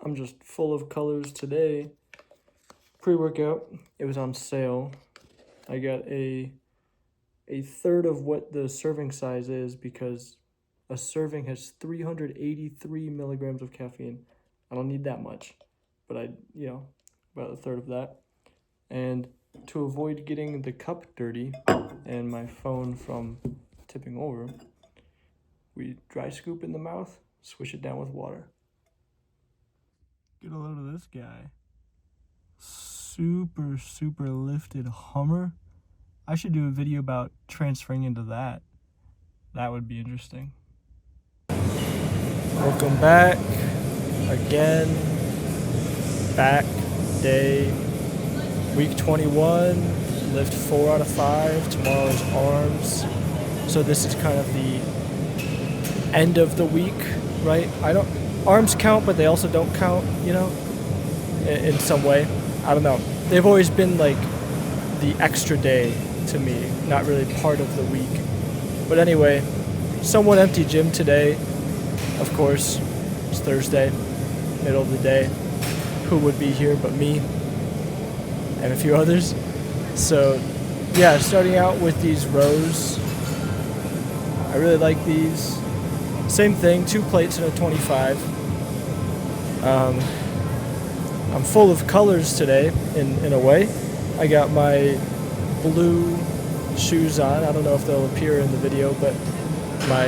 I'm just full of colors today. Pre-workout, it was on sale. I got a third of what the serving size is because a serving has 383 milligrams of caffeine. I don't need that much, but about a third of that. And to avoid getting the cup dirty and my phone from tipping over, we dry scoop in the mouth, swish it down with water. Get a load of this guy. Super, super lifted Hummer. I should do a video about transferring into that. That would be interesting. Welcome back. Again. Back day. Week 21. Lift 4 out of 5. Tomorrow is arms. So this is kind of the end of the week, right? Arms count, but they also don't count, in some way. I don't know. They've always been like the extra day to me, not really part of the week. But anyway, somewhat empty gym today. Of course, it's Thursday, middle of the day. Who would be here but me and a few others? So yeah, starting out with these rows. I really like these. Same thing, 2 plates and a 25. I'm full of colors today, in a way. I got my blue shoes on. I don't know if they'll appear in the video, but my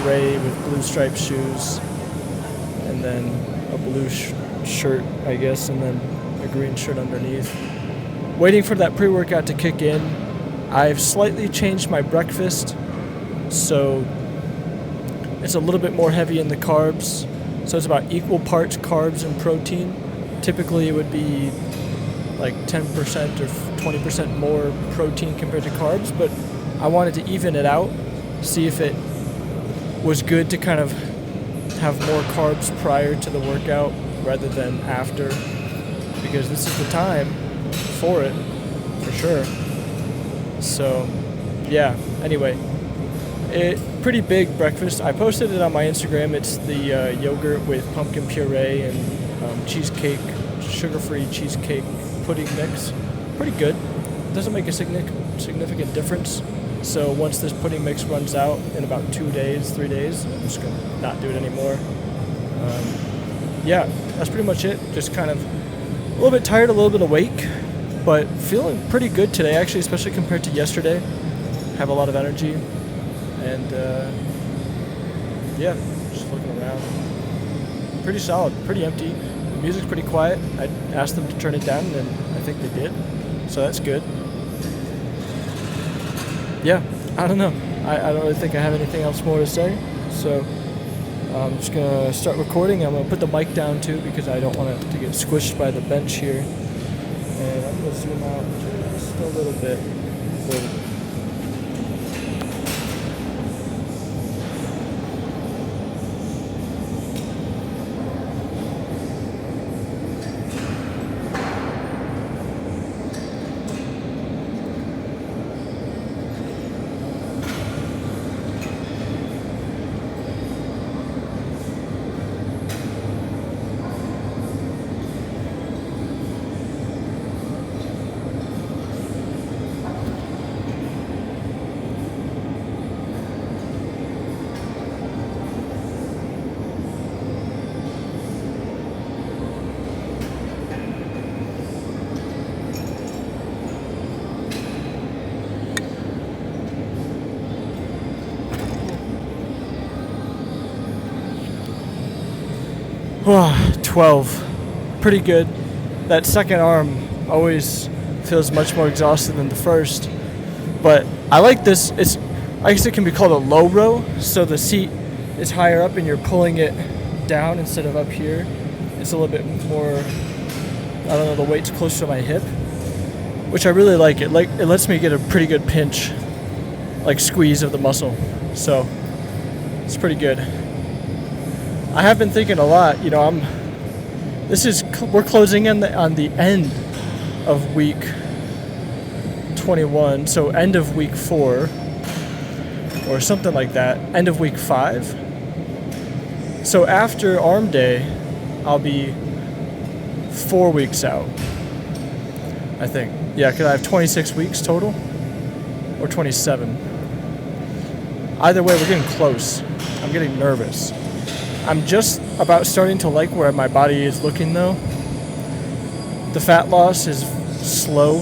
gray with blue striped shoes, and then a blue shirt, I guess, and then a green shirt underneath. Waiting for that pre-workout to kick in. I've slightly changed my breakfast, so it's a little bit more heavy in the carbs. So it's about equal parts carbs and protein. Typically it would be like 10% or 20% more protein compared to carbs, but I wanted to even it out, see if it was good to kind of have more carbs prior to the workout rather than after, because this is the time for it, for sure. So yeah, anyway, pretty big breakfast. I posted it on my Instagram. It's the yogurt with pumpkin puree and cheesecake, sugar-free cheesecake pudding mix. Pretty good. Doesn't make a significant difference. So once this pudding mix runs out in about 3 days, I'm just gonna not do it anymore. Yeah, that's pretty much it. Just kind of a little bit tired, a little bit awake, but feeling pretty good today, actually, especially compared to yesterday. Have a lot of energy, and yeah, just looking around. Pretty solid, pretty empty. The music's pretty quiet. I asked them to turn it down, and I think they did, so that's good. Yeah, I don't know. I don't really think I have anything else more to say, so I'm just going to start recording. I'm going to put the mic down too because I don't want it to get squished by the bench here. And I'm going to zoom out just a little bit. Oh, 12. Pretty good. That second arm always feels much more exhausted than the first. But I like this. I guess it can be called a low row. So the seat is higher up and you're pulling it down instead of up here. It's a little bit more, I don't know, the weight's closer to my hip, which I really like. It lets me get a pretty good pinch, like squeeze of the muscle. So it's pretty good. I have been thinking a lot, we're closing in on the end of week 21, so end of week 4, or something like that, end of week 5. So after arm day, I'll be 4 weeks out, I think. Yeah, because I have 26 weeks total, or 27. Either way, we're getting close. I'm getting nervous. I'm just about starting to like where my body is looking, though. The fat loss is slow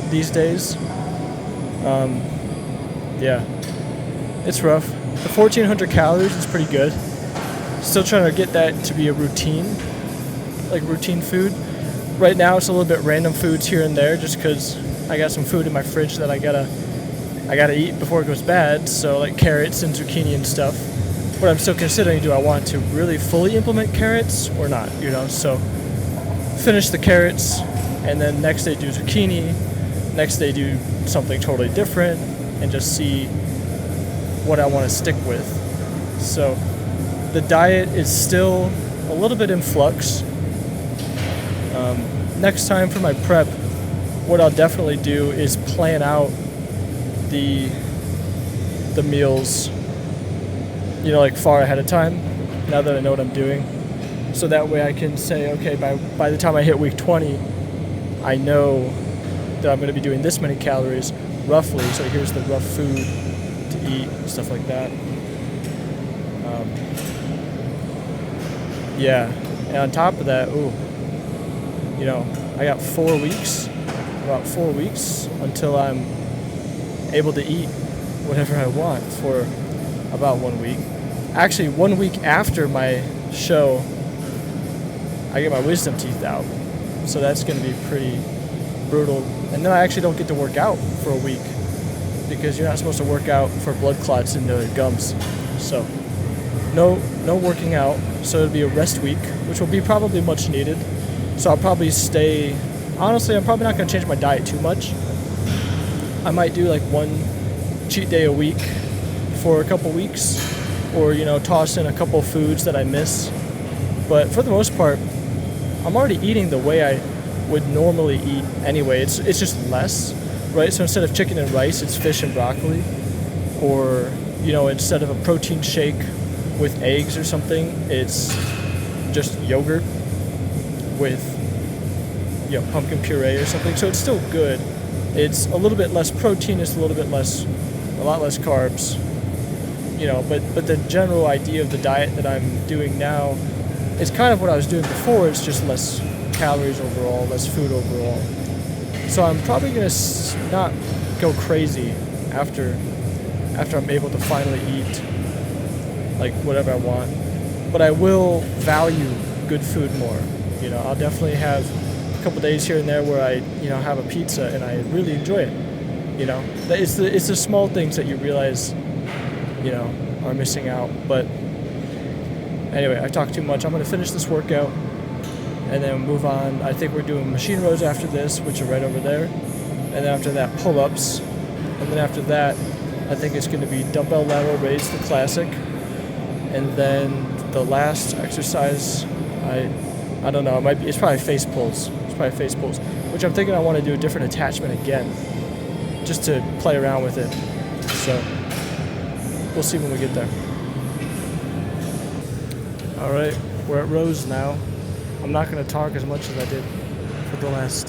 these days. Yeah, it's rough. The 1,400 calories is pretty good. Still trying to get that to be a routine, like routine food. Right now it's a little bit random foods here and there just because I got some food in my fridge that I gotta eat before it goes bad, so like carrots and zucchini and stuff. But I'm still considering, do I want to really fully implement carrots or not, you know? So finish the carrots, and then next day do zucchini, next day do something totally different, and just see what I want to stick with. So the diet is still a little bit in flux. Next time for my prep, what I'll definitely do is plan out the meals, you know, like far ahead of time, now that I know what I'm doing. So that way I can say, okay, by the time I hit week 20, I know that I'm going to be doing this many calories roughly, so here's the rough food to eat, stuff like that. Yeah, and on top of that, you know, I got 4 weeks, about 4 weeks until I'm able to eat whatever I want for about 1 week. Actually, 1 week after my show, I get my wisdom teeth out, so that's going to be pretty brutal. And then I actually don't get to work out for a week because you're not supposed to work out for blood clots in the gums. So no working out. So it'll be a rest week, which will be probably much needed. So I'll probably stay. Honestly, I'm probably not going to change my diet too much. I might do like one cheat day a week for a couple weeks, or you know, toss in a couple foods that I miss. But for the most part, I'm already eating the way I would normally eat anyway. It's just less, right? So instead of chicken and rice, it's fish and broccoli, or you know, instead of a protein shake with eggs or something, it's just yogurt with, you know, pumpkin puree or something. So it's still good. It's a little bit less protein. It's a lot less carbs. You know, but the general idea of the diet that I'm doing now is kind of what I was doing before. It's just less calories overall, less food overall. So I'm probably gonna not go crazy after I'm able to finally eat like whatever I want. But I will value good food more. You know, I'll definitely have a couple days here and there where I, you know, have a pizza and I really enjoy it. You know, it's the small things that you realize, you know, are missing out. But anyway, I talked too much. I'm going to finish this workout and then move on. I think we're doing machine rows after this, which are right over there. And then after that, pull-ups. And then after that, I think it's going to be dumbbell lateral raise, the classic. And then the last exercise, I don't know, it's probably face pulls. Which I'm thinking I want to do a different attachment again, just to play around with it. So we'll see when we get there. All right, we're at rows now. I'm not going to talk as much as I did for the last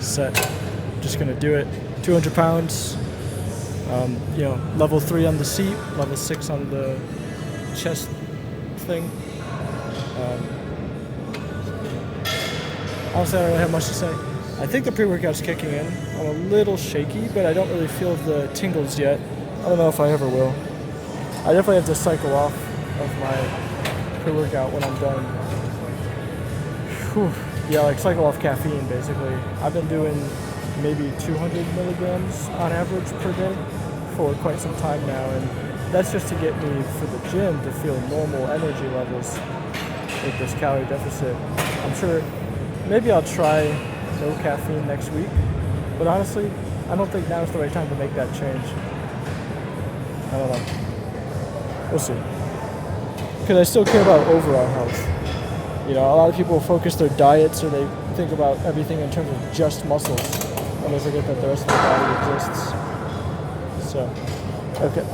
set. I'm just going to do it. 200 pounds, you know, level 3 on the seat, level 6 on the chest thing. Honestly, I don't really have much to say. I think the pre-workout's kicking in. I'm a little shaky, but I don't really feel the tingles yet. I don't know if I ever will. I definitely have to cycle off of my pre-workout when I'm done. Whew. Yeah, like cycle off caffeine, basically. I've been doing maybe 200 milligrams on average per day for quite some time now, and that's just to get me for the gym to feel normal energy levels with this calorie deficit. I'm sure maybe I'll try no caffeine next week, but honestly, I don't think now's the right time to make that change. I don't know. We'll see. Because I still care about overall health. You know, a lot of people focus their diets or they think about everything in terms of just muscles, and they forget that the rest of the body exists. So, okay.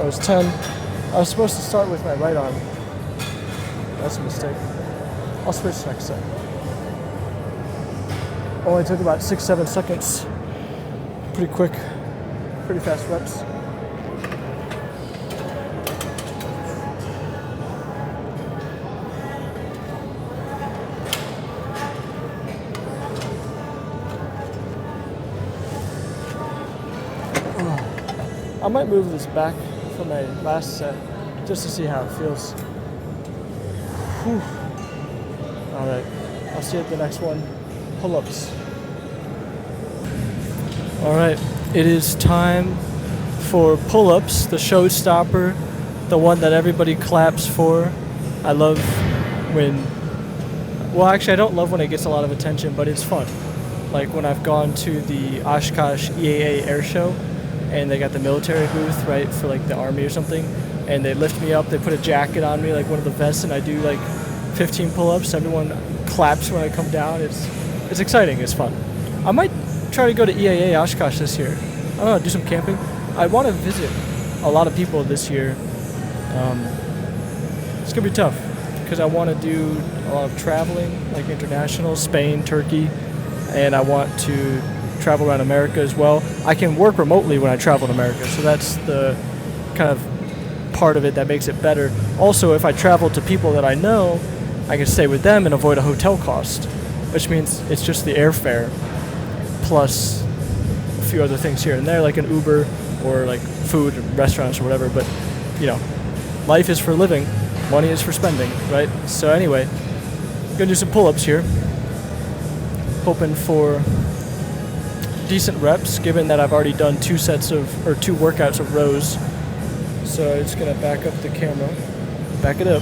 was 10. I was supposed to start with my right arm. That's a mistake. I'll switch next set. Only took about 6-7 seconds. Pretty quick, pretty fast reps. I might move this back from my last set just to see how it feels. Whew. All right, I'll see you at the next one. Pull-ups. All right, it is time for pull-ups, the showstopper, the one that everybody claps for. I love when, well, actually I don't love when it gets a lot of attention, but it's fun. Like when I've gone to the Oshkosh EAA air show, and they got the military booth, right, for like the army or something, and they lift me up, they put a jacket on me, like one of the vests, and I do like 15 pull-ups. Everyone claps when I come down. It's exciting, it's fun. I might try to go to EAA Oshkosh this year. I don't know, do some camping. I want to visit a lot of people this year. It's gonna be tough, because I want to do a lot of traveling, like international, Spain, Turkey, and I want to travel around America as well. I can work remotely when I travel in America, so that's the kind of part of it that makes it better. Also, if I travel to people that I know, I can stay with them and avoid a hotel cost, which means it's just the airfare plus a few other things here and there, like an Uber or like food and restaurants or whatever. But you know, life is for living, money is for spending, right? So anyway, gonna do some pull-ups here, hoping for decent reps, given that I've already done 2 workouts of rows. So I'm just gonna back up the camera, back it up.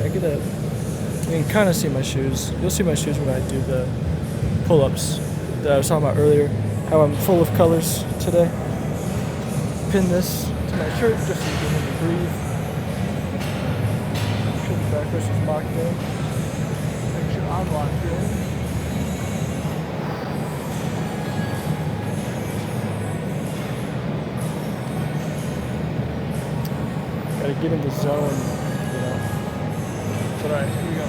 You can kind of see my shoes. You'll see my shoes when I do the pull-ups that I was talking about earlier. How I'm full of colors today. Pin this to my shirt just so you can hear me breathe. Make sure the back wrist is locked in. Make sure I'm locked in. Gotta get in the zone, you know. But alright, here we go.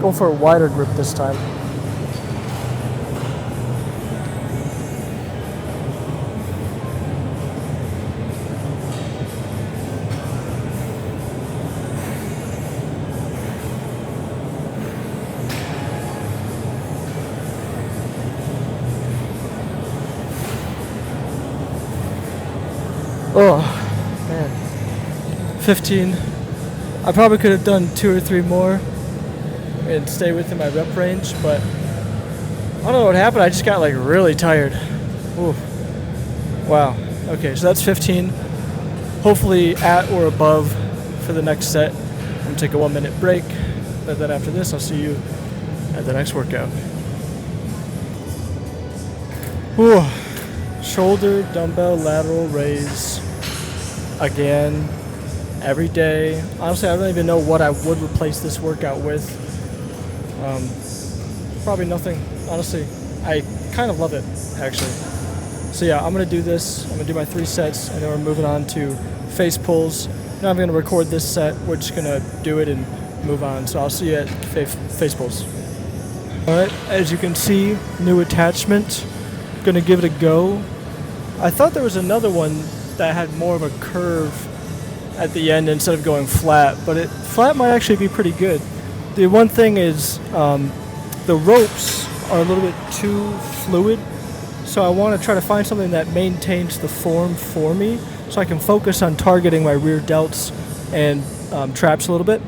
Go for a wider grip this time. Oh, man. 15. I probably could have done 2 or 3 more and stay within my rep range, but I don't know what happened. I just got like really tired. Ooh. Wow. Okay, so that's 15. Hopefully at or above for the next set. I'm gonna take a 1-minute break, but then after this I'll see you at the next workout. Ooh. Shoulder, dumbbell, lateral raise. Again, every day. Honestly, I don't even know what I would replace this workout with. Probably nothing. Honestly, I kind of love it, actually. So yeah, I'm going to do this. I'm going to do my 3 sets, and then we're moving on to face pulls. Now I'm going to record this set. We're just going to do it and move on. So I'll see you at face pulls. All right, as you can see, new attachment. Going to give it a go. I thought there was another one that had more of a curve at the end instead of going flat, but flat might actually be pretty good. The one thing is the ropes are a little bit too fluid, so I want to try to find something that maintains the form for me so I can focus on targeting my rear delts and traps a little bit.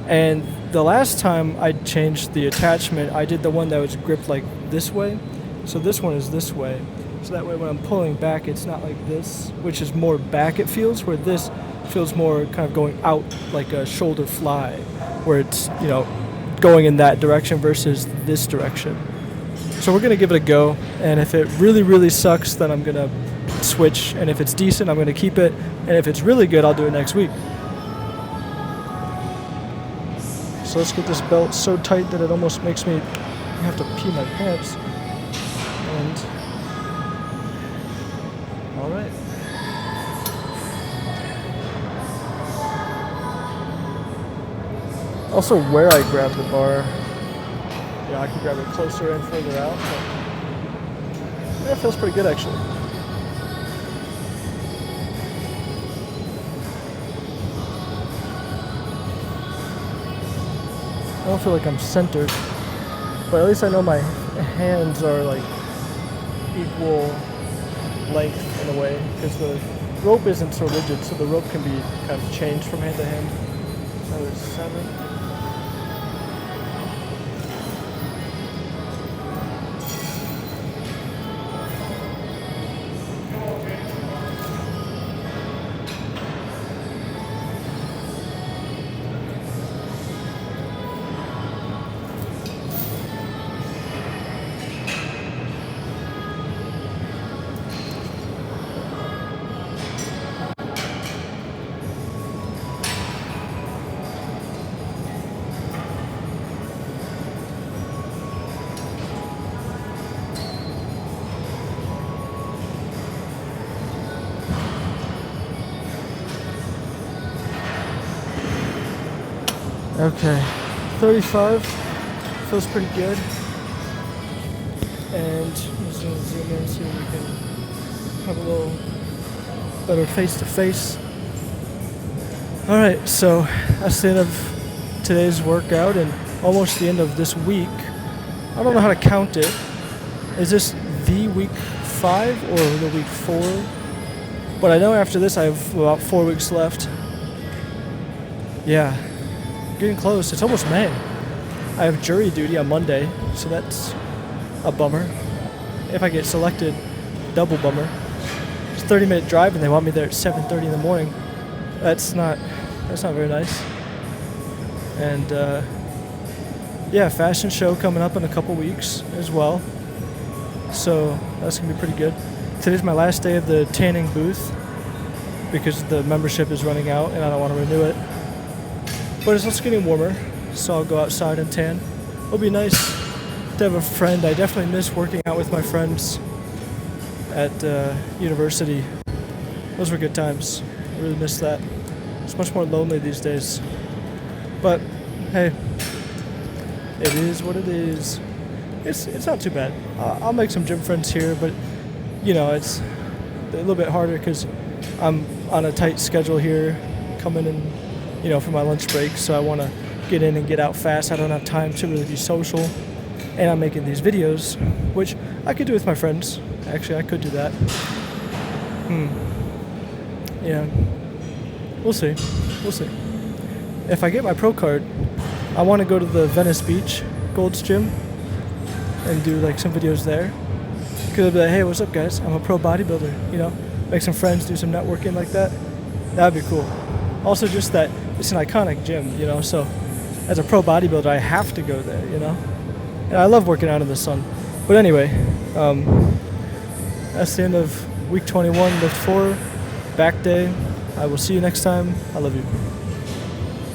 And the last time I changed the attachment, I did the one that was gripped like this way, so this one is this way. So that way when I'm pulling back, it's not like this, which is more back it feels, where this feels more kind of going out like a shoulder fly, where it's, you know, going in that direction versus this direction. So we're going to give it a go, and if it really, really sucks, then I'm going to switch, and if it's decent, I'm going to keep it, and if it's really good, I'll do it next week. So let's get this belt so tight that it almost makes me have to pee my pants. And Also, where I grab the bar, yeah, I can grab it closer and further out. But yeah, it feels pretty good actually. I don't feel like I'm centered, but at least I know my hands are like equal length in a way, because the rope isn't so rigid, so the rope can be kind of changed from hand to hand. So there's 7. Okay, 35 feels pretty good, and I'm just gonna zoom in so we can have a little better face-to-face. All right, so that's the end of today's workout and almost the end of this week. I don't know how to count it. Is this the week 5 or the week 4? But I know after this I have about 4 weeks left. Yeah. Getting close. It's almost May. I have jury duty on Monday, so that's a bummer. If I get selected, double bummer. It's a 30-minute drive, and they want me there at 7:30 in the morning. That's not very nice. And yeah, fashion show coming up in a couple weeks as well. So that's gonna be pretty good. Today's my last day of the tanning booth because the membership is running out, and I don't want to renew it. But it's also getting warmer, so I'll go outside and tan. It'll be nice to have a friend. I definitely miss working out with my friends at university. Those were good times. I really miss that. It's much more lonely these days. But hey, it is what it is. It's not too bad. I'll make some gym friends here, but you know, it's a little bit harder because I'm on a tight schedule here, coming in, you know, for my lunch break, so I want to get in and get out fast. I don't have time to really be social, and I'm making these videos, which I could do with my friends. Actually, I could do that. Yeah, we'll see. We'll see. If I get my pro card, I want to go to the Venice Beach Gold's Gym and do like some videos there. Because I'll be like, hey, what's up, guys? I'm a pro bodybuilder. You know, make some friends, do some networking like that. That'd be cool. Also, just that it's an iconic gym, you know, so as a pro bodybuilder, I have to go there, you know. And I love working out in the sun. But anyway, that's the end of week 21, lift 4, back day. I will see you next time. I love you.